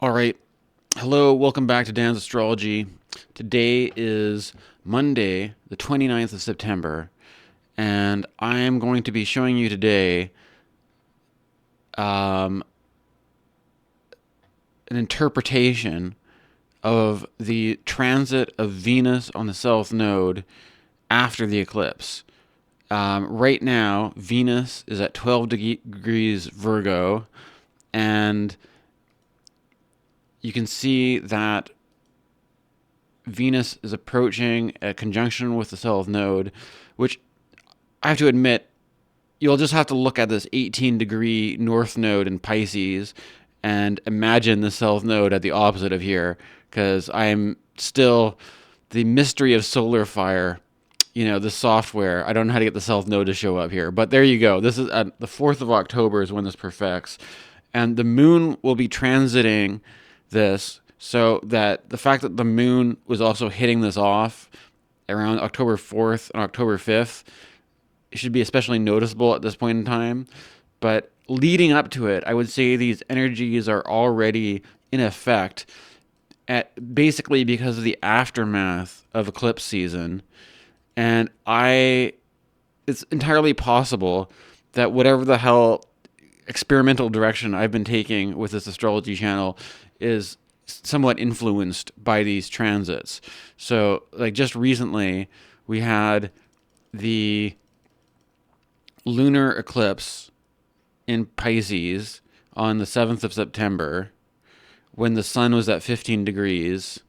All right. Hello, welcome back to Dan's Astrology. Today is Monday, the 29th of September, and I am going to be showing you today um, an interpretation of the transit of Venus on the South Node after the eclipse. Right now, Venus is at 12 degrees Virgo, and you can see that Venus is approaching a conjunction with the South Node, which I have to admit, you'll just have to look at this 18-degree North Node in Pisces and imagine the South Node at the opposite of here, because I'm still the mystery of solar fire. The software. I don't know how to get the South Node to show up here, but there you go. This is the 4th of October is when this perfects, and the moon will be transiting this, so that the fact that the moon was also hitting this off around October 4th and October 5th should be especially noticeable at this point in time. But leading up to it, I would say these energies are already in effect, basically because of the aftermath of eclipse season. And it's entirely possible that whatever the hell experimental direction I've been taking with this astrology channel is somewhat influenced by these transits. So, like, just recently, we had the lunar eclipse in Pisces on the 7th of September when the sun was at 15 degrees.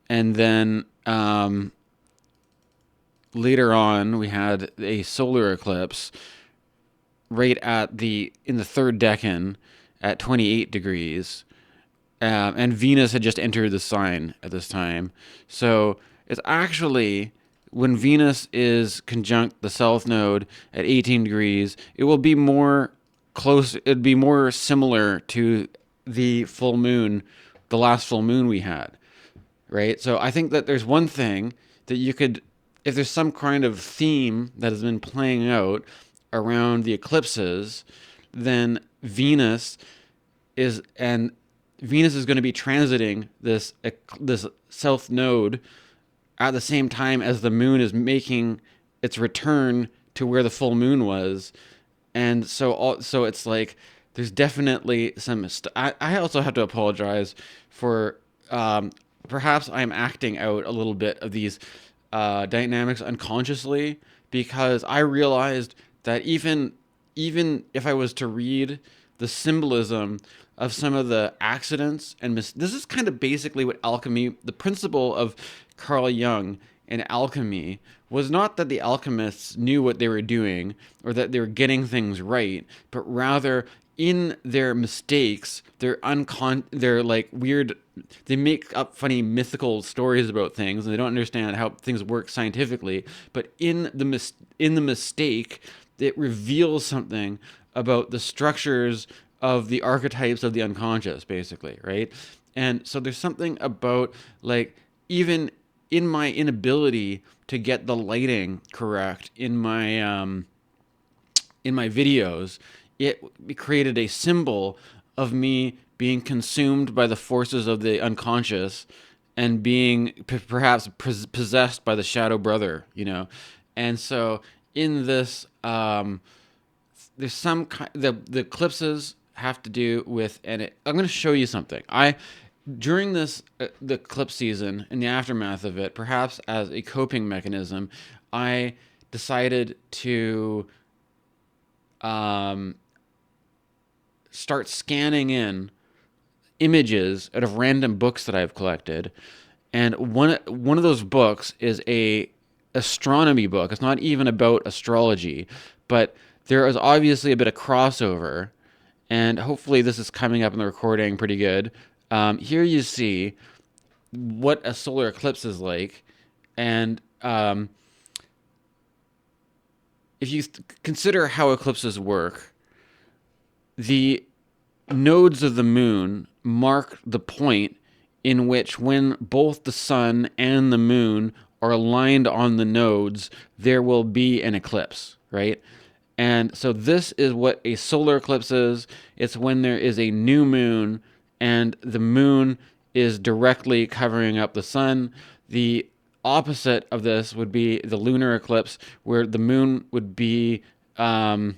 And then later on, we had a solar eclipse right in the third decan at 28 degrees. And Venus had just entered the sign at this time. So it's actually when Venus is conjunct the South Node at 18 degrees, it will be more close. It'd be more similar to the full moon, the last full moon we had, right? So I think that there's one thing that you could, if there's some kind of theme that has been playing out around the eclipses, then is and Venus is going to be transiting this South Node at the same time as the moon is making its return to where the full moon was. And so it's like there's definitely I also have to apologize for perhaps I'm acting out a little bit of these dynamics unconsciously, because I realized that even if I was to read the symbolism of some of the accidents this is kind of basically what alchemy, the principle of Carl Jung and alchemy, was not that the alchemists knew what they were doing or that they were getting things right, but rather in their mistakes, they're like weird. They make up funny mythical stories about things, and they don't understand how things work scientifically. But in the mistake, it reveals something about the structures of the archetypes of the unconscious, basically, right? And so there's something about, like, even in my inability to get the lighting correct in my videos, it created a symbol of me being consumed by the forces of the unconscious and being perhaps possessed by the shadow brother. And so in this, there's some kind, the eclipses have to do with, I'm going to show you something. During the eclipse season, in the aftermath of it, perhaps as a coping mechanism, I decided to start scanning in images out of random books that I've collected. And one of those books is a astronomy book. It's not even about astrology, but there is obviously a bit of crossover, and hopefully this is coming up in the recording pretty good. Here you see what a solar eclipse is like, and if you consider how eclipses work, the nodes of the moon mark the point in which, when both the sun and the moon are aligned on the nodes, there will be an eclipse, right? And so this is what a solar eclipse is. It's when there is a new moon and the moon is directly covering up the sun. The opposite of this would be the lunar eclipse, where the moon would be on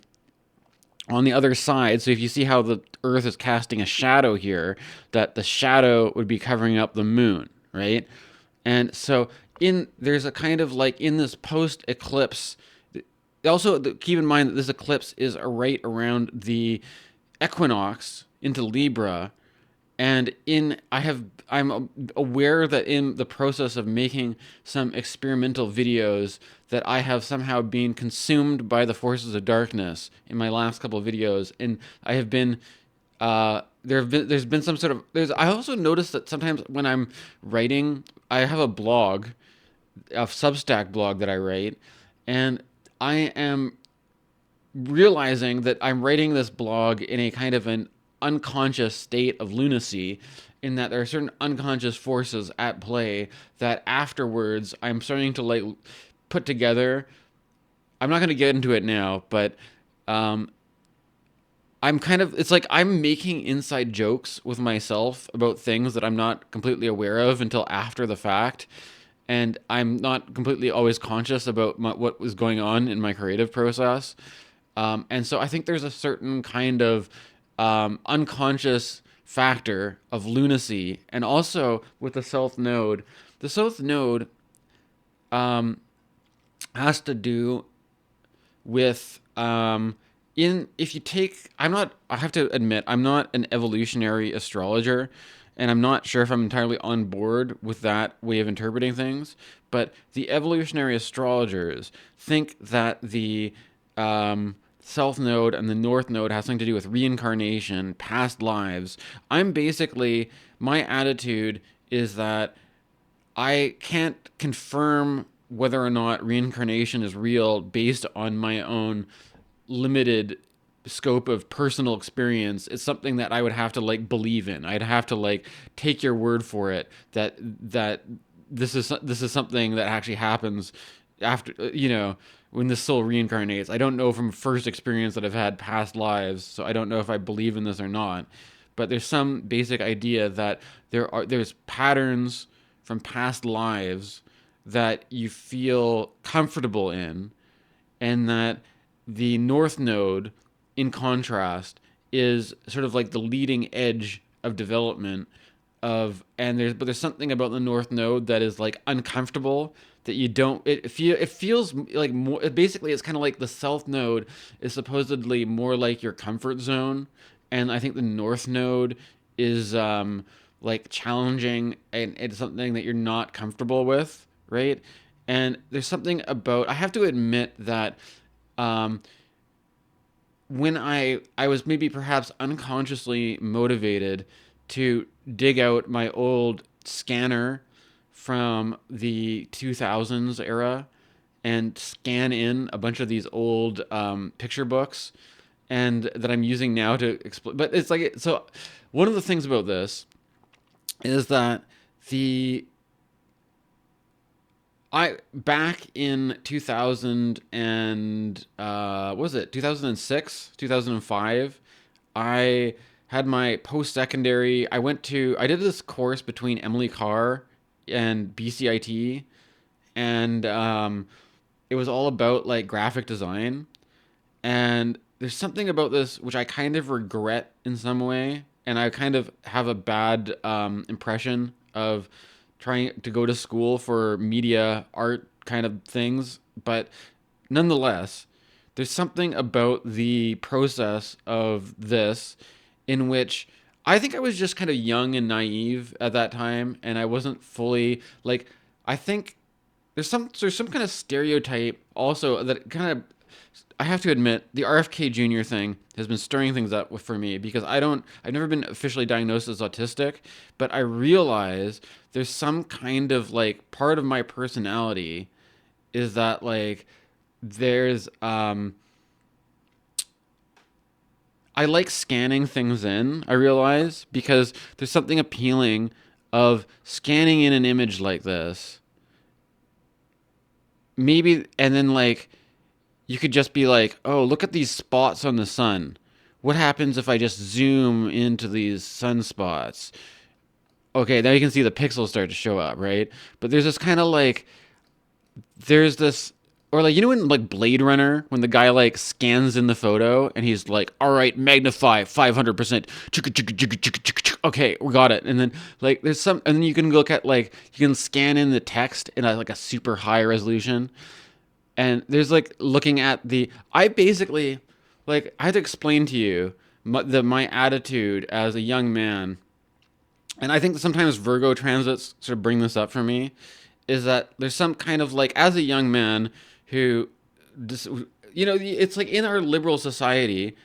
the other side. So if you see how the Earth is casting a shadow here, that the shadow would be covering up the moon, right? And so in there's a kind of like in this post eclipse. Also, keep in mind that this eclipse is right around the equinox into Libra, and I'm aware that in the process of making some experimental videos that I have somehow been consumed by the forces of darkness in my last couple of videos, and I have been there's been some sort of there's I also noticed that sometimes when I'm writing, I have a blog, a substack blog that I write, and I am realizing that I'm writing this blog in a kind of an unconscious state of lunacy, in that there are certain unconscious forces at play that afterwards I'm starting to like put together. I'm not going to get into it now, but um, I'm kind of, it's like I'm making inside jokes with myself about things that I'm not completely aware of until after the fact. And I'm not completely always conscious about what was going on in my creative process. And so I think there's a certain kind of unconscious factor of lunacy. And also with the South Node um, has to do with in if you take I have to admit I'm not an evolutionary astrologer, and I'm not sure if I'm entirely on board with that way of interpreting things, but the evolutionary astrologers think that the south node and the north node has something to do with reincarnation, past lives. I'm basically, my attitude is that I can't confirm whether or not reincarnation is real based on my own limited scope of personal experience. It's something that I would have to like believe in. I'd have to like take your word for it that this is something that actually happens after, when the soul reincarnates. I don't know from first experience that I've had past lives, so I don't know if I believe in this or not. But there's some basic idea that there's patterns from past lives that you feel comfortable in, and that the North Node, in contrast, is sort of like the leading edge of development and there's something about the North Node that is like uncomfortable, that you don't it feels like more basically it's kind of like the South Node is supposedly more like your comfort zone, and I think the North Node is like challenging, and it's something that you're not comfortable with, right? And there's something about, I have to admit that um, when I was maybe perhaps unconsciously motivated to dig out my old scanner from the 2000s era and scan in a bunch of these old picture books, and that I'm using now to explain. But it's like, so one of the things about this is that the I back in 2000 and what was it, 2006, 2005, I had my post secondary. I did this course between Emily Carr and BCIT, and it was all about like graphic design. And there's something about this which I kind of regret in some way, and I kind of have a bad impression of trying to go to school for media art kind of things. But nonetheless, there's something about the process of this in which I think I was just kind of young and naive at that time, and I wasn't fully like, I think there's some kind of stereotype also that kind of, I have to admit, the RFK Jr. thing has been stirring things up for me, because I've never been officially diagnosed as autistic, but I realize there's some kind of like part of my personality is that like there's I like scanning things in, I realize, because there's something appealing of scanning in an image like this. Maybe, and then like you could just be like, "Oh, look at these spots on the sun. what happens if I just zoom into these sunspots? Okay, now you can see the pixels start to show up, right? But there's this kind of like, there's this, or like, you know, in like Blade Runner, when the guy like scans in the photo and he's like, all right, magnify 500%. Okay, we got it. And then like there's some, and then you can look at like, you can scan in the text in like a super high resolution. And there's like looking at the, I basically, like, I had to explain to you my attitude as a young man, and I think that sometimes Virgo transits sort of bring this up for me, is that there's some kind of like, as a young man who, you know, it's like in our liberal society,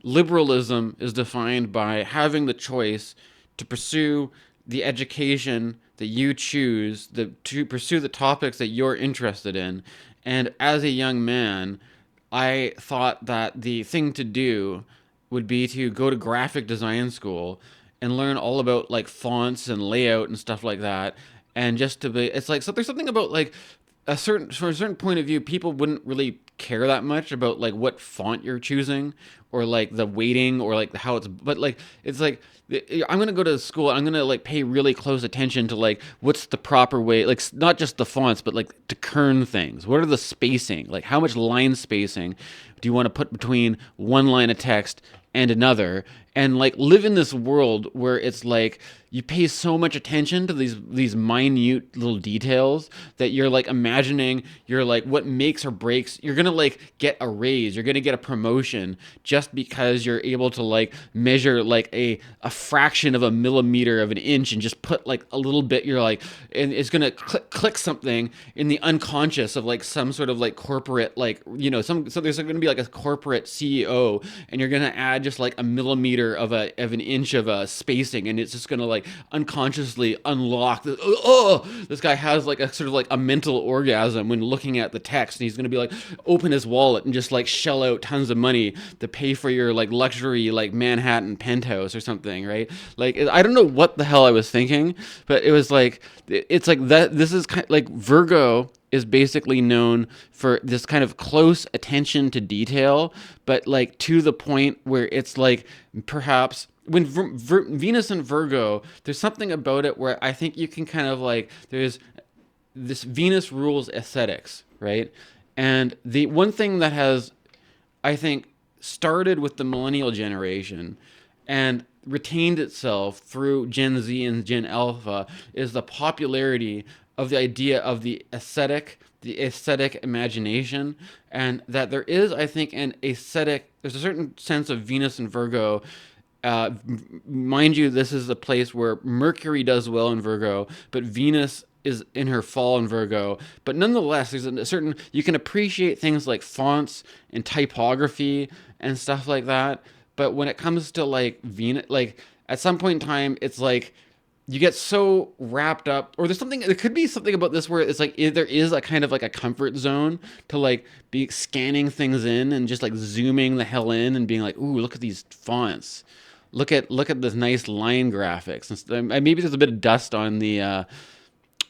liberalism is defined by having the choice to pursue the education that you choose, to pursue the topics that you're interested in. And as a young man, I thought that the thing to do would be to go to graphic design school and learn all about like fonts and layout and stuff like that. And just to be, it's like, so there's something about like a certain, from a certain point of view, people wouldn't really care that much about like what font you're choosing or like the weighting or like how it's, but like it's like I'm gonna go to school. I'm gonna like pay really close attention to like what's the proper way, like not just the fonts, but like to kern things. What are the spacing? Like how much line spacing do you want to put between one line of text and another? And like live in this world where it's like you pay so much attention to these minute little details that you're like imagining you're like what makes or breaks. You're gonna like get a raise, you're gonna get a promotion just because you're able to like measure like a fraction of a millimeter of an inch and just put like a little bit. You're like, and it's gonna click something in the unconscious of like some sort of like corporate, like, you know, some, so there's gonna be like a corporate CEO and you're gonna add just like a millimeter of an inch of a spacing, and it's just gonna like unconsciously unlock the, oh, this guy has like a sort of like a mental orgasm when looking at the text, and he's gonna be like open his wallet and just like shell out tons of money to pay for your like luxury like Manhattan penthouse or something, right? Like I don't know what the hell I was thinking, but it was like, it's like that. This is kind of like Virgo is basically known for this kind of close attention to detail, but like to the point where it's like perhaps when Venus and Virgo, there's something about it where I think you can kind of like, there's this Venus rules aesthetics, right? And the one thing that has, I think, started with the millennial generation and retained itself through Gen Z and Gen Alpha is the popularity of the idea of the aesthetic imagination, and that there is, I think, an aesthetic. There's a certain sense of Venus and Virgo. Mind you, this is a place where Mercury does well in Virgo, but Venus is in her fall in Virgo. But nonetheless, there's a certain, you can appreciate things like fonts and typography and stuff like that. But when it comes to like Venus, like at some point in time, it's like you get so wrapped up, or there's something, there could be something about this where it's like there is a kind of like a comfort zone to like be scanning things in and just like zooming the hell in and being like, ooh, look at these fonts. Look at this nice line graphics. And maybe there's a bit of dust on the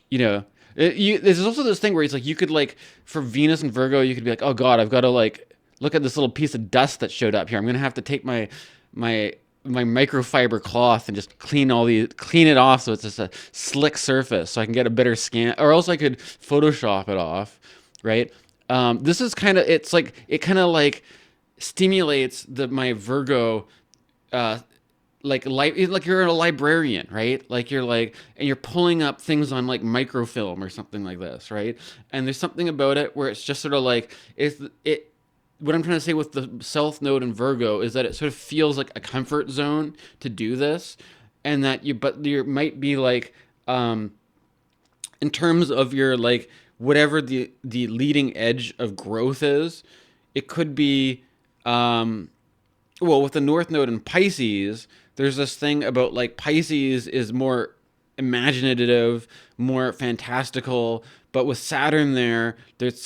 you know, there's also this thing where it's like you could like, for Venus and Virgo, you could be like, oh God, I've got to like look at this little piece of dust that showed up here. I'm gonna have to take my my microfiber cloth and just clean it off so it's just a slick surface so I can get a better scan, or else I could Photoshop it off, right? This is kind of, it's like it kind of like stimulates my Virgo, uh, like you're a librarian, right? Like you're like, and you're pulling up things on like microfilm or something like this, right? And there's something about it where it's just sort of like, it what I'm trying to say with the South Node in Virgo is that it sort of feels like a comfort zone to do this, and that but you might be like, in terms of your like whatever the leading edge of growth is, it could be, well, with the North Node in Pisces, there's this thing about like Pisces is more imaginative, more fantastical, but with Saturn there, there's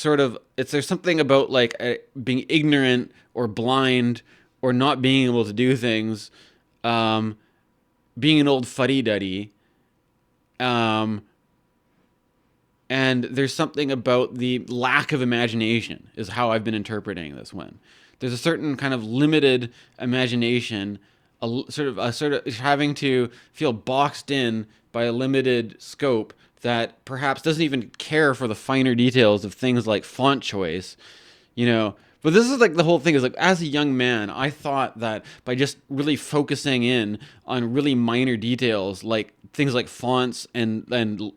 something about like being ignorant or blind or not being able to do things, um, being an old fuddy duddy, um, and there's something about the lack of imagination is how I've been interpreting this one. There's a certain kind of limited imagination, a sort of having to feel boxed in by a limited scope that perhaps doesn't even care for the finer details of things like font choice, you know. But this is like the whole thing is like, as a young man, I thought that by just really focusing in on really minor details like things like fonts and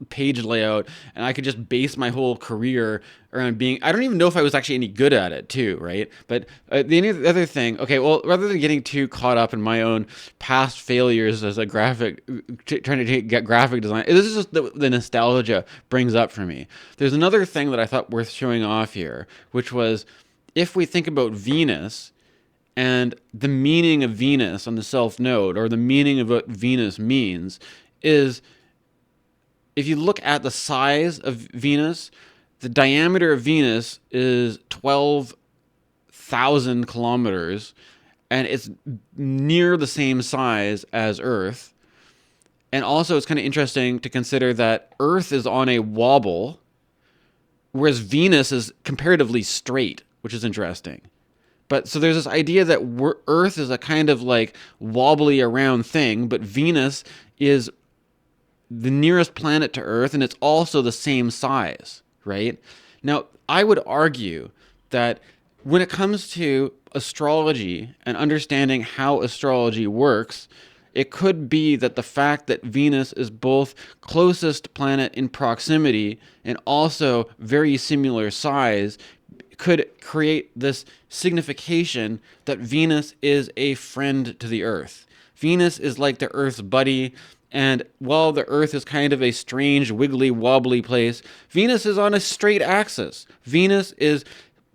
page layout, and I could just base my whole career around being, I don't even know if I was actually any good at it too, right? But the other thing, okay, well, rather than getting too caught up in my own past failures as a trying to get graphic design, this is just the nostalgia brings up for me. There's another thing that I thought worth showing off here, which was, if we think about Venus and the meaning of Venus on the self node, or the meaning of what Venus means, is if you look at the size of Venus, the diameter of Venus is 12,000 kilometers, and it's near the same size as Earth. And also, it's kind of interesting to consider that Earth is on a wobble, whereas Venus is comparatively straight, which is interesting. But so there's this idea that Earth is a kind of like wobbly around thing, but Venus is the nearest planet to Earth, and it's also the same size, right? Now, I would argue that when it comes to astrology and understanding how astrology works, it could be that the fact that Venus is both closest planet in proximity and also very similar size could create this signification that Venus is a friend to the Earth. Venus is like the Earth's buddy, and while the Earth is kind of a strange, wiggly, wobbly place, Venus is on a straight axis. Venus is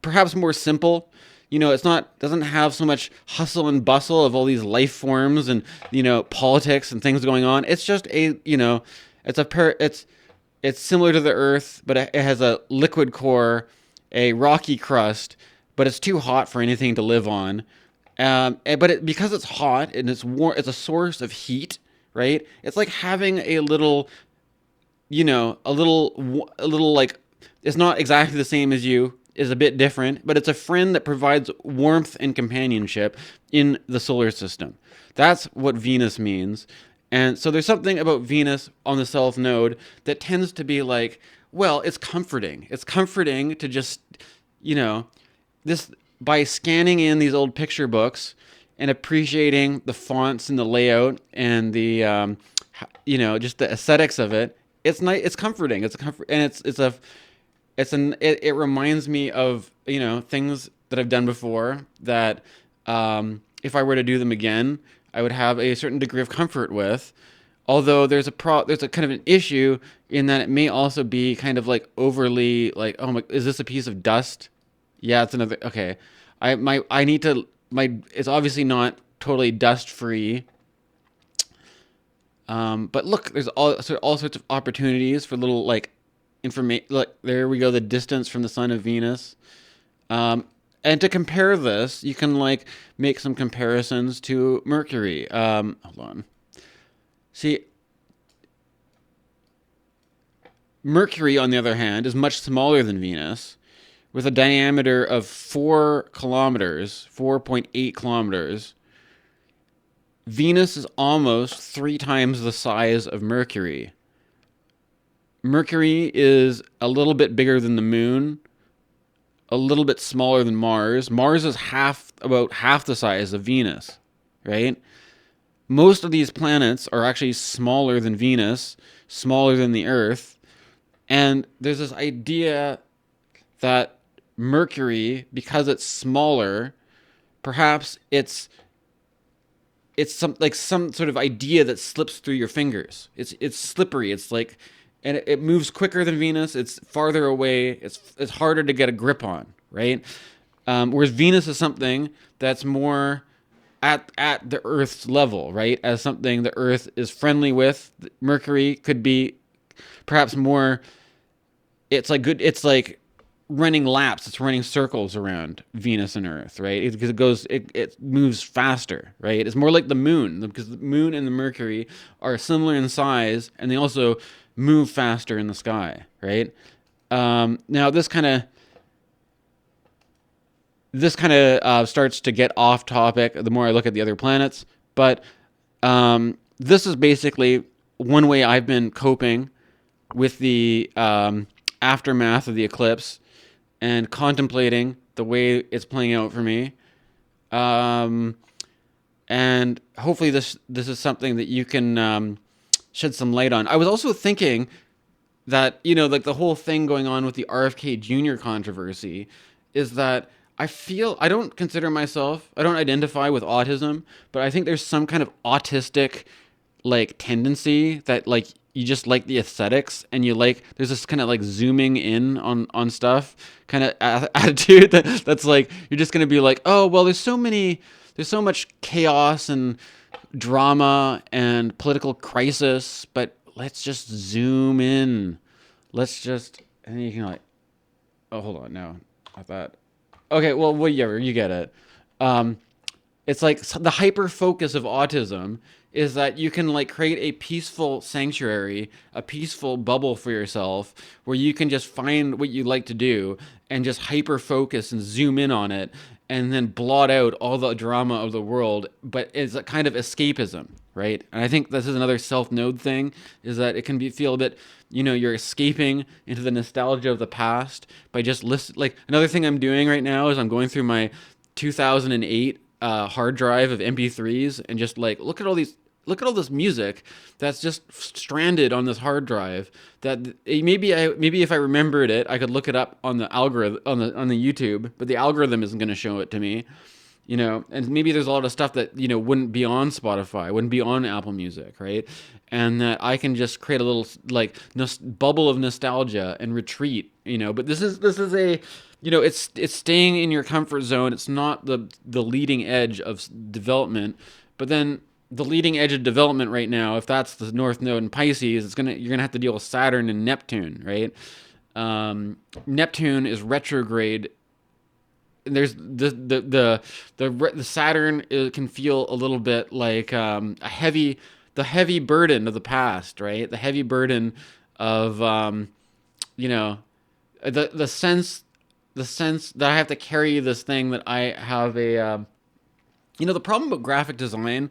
perhaps more simple. You know, doesn't have so much hustle and bustle of all these life forms and, politics and things going on. It's just it's similar to the Earth, but it has a liquid core, a rocky crust, but it's too hot for anything to live on. Because it's hot and it's warm, it's a source of heat, right? It's like having a little, like, it's not exactly the same as you, is a bit different, but it's a friend that provides warmth and companionship in the solar system. That's what Venus means. And so there's something about Venus on the South Node that tends to be like, well, it's comforting. It's comforting to just, this, by scanning in these old picture books and appreciating the fonts and the layout and the, just the aesthetics of it. It's nice. It's comforting. It's a comfort, and it reminds me of, things that I've done before that, if I were to do them again, I would have a certain degree of comfort with. Although there's a kind of an issue in that it may also be kind of like overly like, oh my, is this a piece of dust? Yeah, it's another. Okay, it's obviously not totally dust free. But look, there's all sorts of opportunities for little like information. Look, there we go. The distance from the sun of Venus. And to compare this, you can like make some comparisons to Mercury. Hold on. See, Mercury, on the other hand, is much smaller than Venus, with a diameter of 4 kilometers, 4.8 kilometers. Venus is almost 3 times the size of Mercury. Mercury is a little bit bigger than the Moon, a little bit smaller than Mars. Mars is about half the size of Venus, right? Most of these planets are actually smaller than Venus, smaller than the Earth. And there's this idea that Mercury, because it's smaller, perhaps it's some sort of idea that slips through your fingers. It's slippery. It's like, and it moves quicker than Venus. It's farther away. It's harder to get a grip on, right? Whereas Venus is something that's more at the Earth's level, right? As something the Earth is friendly with. Mercury could be perhaps more. It's like good. It's like running laps. It's running circles around Venus and Earth, right? Because it moves faster, right? It's more like the Moon, because the Moon and the Mercury are similar in size, and they also move faster in the sky, right? Now this kind of this kind of starts to get off topic the more I look at the other planets. But this is basically one way I've been coping with the aftermath of the eclipse and contemplating the way it's playing out for me. Um, and hopefully this is something that you can shed some light on. I was also thinking that, like the whole thing going on with the RFK Jr. controversy is that I don't consider myself, I don't identify with autism, but I think there's some kind of autistic like tendency that like you just like the aesthetics and you like there's this kind of like zooming in on stuff kind of attitude that's like you're just going to be like, oh well, there's so much chaos and drama and political crisis, but let's just zoom in. Let's just, and then you can like, oh, hold on, no, I thought, okay, well, whatever, you get it. Um, it's like the hyper focus of autism is that you can like create a peaceful sanctuary, a peaceful bubble for yourself where you can just find what you like to do and just hyper focus and zoom in on it and then blot out all the drama of the world, but it's a kind of escapism, right? And I think this is another self-node thing, is that it can feel a bit, you're escaping into the nostalgia of the past by just listen. Like another thing I'm doing right now is I'm going through my 2008 hard drive of MP3s and just like look at all this music that's just stranded on this hard drive that maybe if I remembered it I could look it up on the algorithm on the YouTube, but the algorithm isn't going to show it to me, and maybe there's a lot of stuff that wouldn't be on Spotify, wouldn't be on Apple Music, right? And that I can just create a little like bubble of nostalgia and retreat, but this is a it's staying in your comfort zone. It's not the leading edge of development, but then the leading edge of development right now, if that's the North Node in Pisces, you're gonna have to deal with Saturn and Neptune, right? Neptune is retrograde. There's the Saturn can feel a little bit like the heavy burden of the past, right? The heavy burden of you know, the sense that I have to carry this thing that I have the problem with graphic design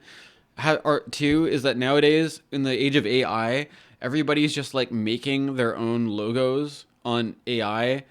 art too is that nowadays in the age of AI, everybody's just like making their own logos on AI,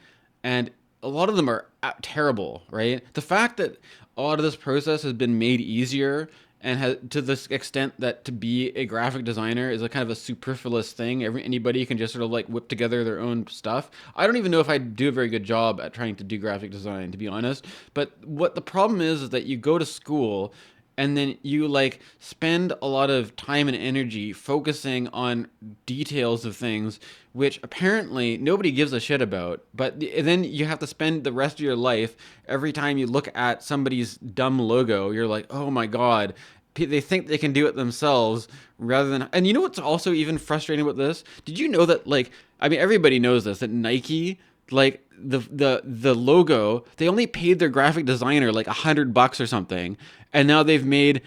and a lot of them are terrible, right? The fact that a lot of this process has been made easier and has, to this extent that to be a graphic designer is a kind of a superfluous thing. Anybody can just sort of like whip together their own stuff. I don't even know if I do a very good job at trying to do graphic design, to be honest. But what the problem is that you go to school and then you like spend a lot of time and energy focusing on details of things which apparently nobody gives a shit about, but then you have to spend the rest of your life every time you look at somebody's dumb logo you're like, oh my god, they think they can do it themselves rather than. And you know what's also even frustrating about this? Did you know that, like, I mean, everybody knows this, that Nike, like the logo, they only paid their graphic designer like $100 or something, and now they've made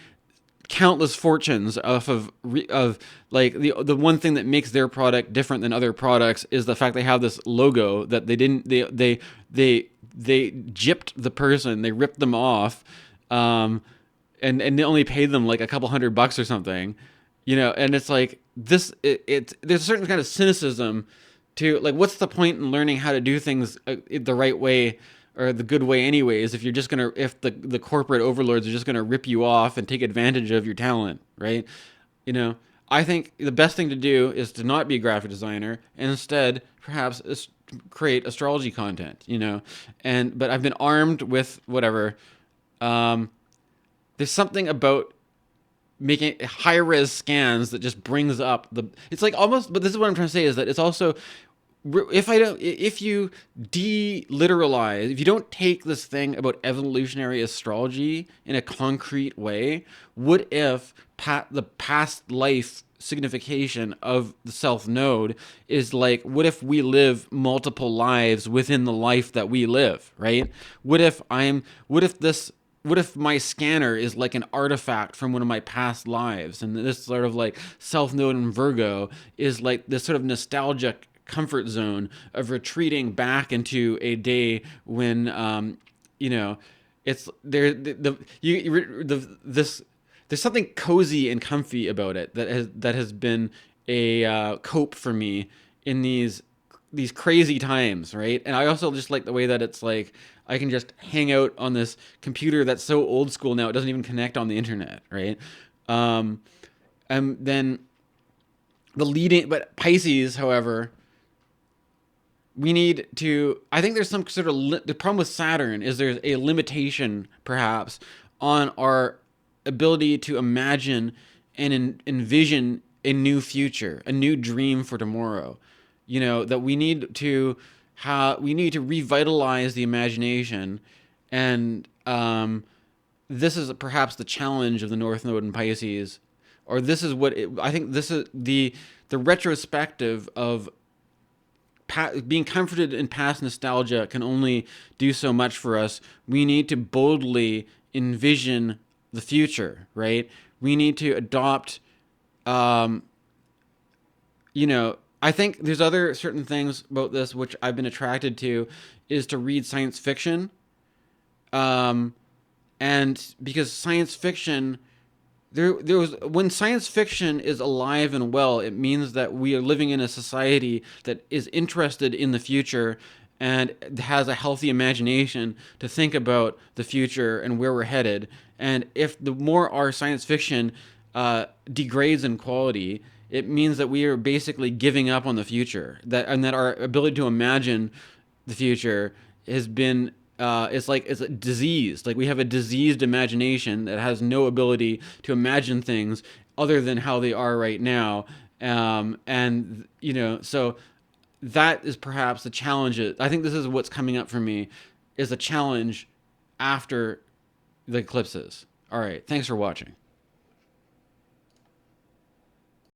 countless fortunes off of like the one thing that makes their product different than other products is the fact they have this logo that they didn't they gypped the person, they ripped them off, and they only paid them like a couple $100 or something, and it's like this it's there's a certain kind of cynicism to, like, what's the point in learning how to do things the right way or the good way anyways if you're just gonna if the corporate overlords are just gonna rip you off and take advantage of your talent, right? I think the best thing to do is to not be a graphic designer and instead perhaps create astrology content, and but I've been armed with whatever. There's something about making high res scans that just brings up it's like almost, but this is what I'm trying to say, is that it's also, if you deliteralize, if you don't take this thing about evolutionary astrology in a concrete way, what if the past life signification of the self node is like, what if we live multiple lives within the life that we live, right? What if my scanner is like an artifact from one of my past lives, and this sort of like self node in Virgo is like this sort of nostalgic comfort zone of retreating back into a day when you know, it's there the you the this there's something cozy and comfy about it that has been a cope for me in these crazy times, right? And I also just like the way that it's like I can just hang out on this computer that's so old school now it doesn't even connect on the internet, right? Um, and then the leading, but Pisces, however, we need to. I think there's some sort of the problem with Saturn is there's a limitation, perhaps, on our ability to imagine and envision a new future, a new dream for tomorrow. That we need to revitalize the imagination, and this is perhaps the challenge of the North Node in Pisces, or this is I think this is the retrospective of being comforted in past nostalgia can only do so much for us. We need to boldly envision the future, right? We need to adopt, um, I think there's other certain things about this which I've been attracted to is to read science fiction. Um, and because science fiction there was when science fiction is alive and well, it means that we are living in a society that is interested in the future and has a healthy imagination to think about the future and where we're headed. And if the more our science fiction degrades in quality, it means that we are basically giving up on the future. That our ability to imagine the future has been it's a disease. Like we have a diseased imagination that has no ability to imagine things other than how they are right now. And so that is perhaps the challenge. I think this is what's coming up for me is a challenge after the eclipses. All right, thanks for watching.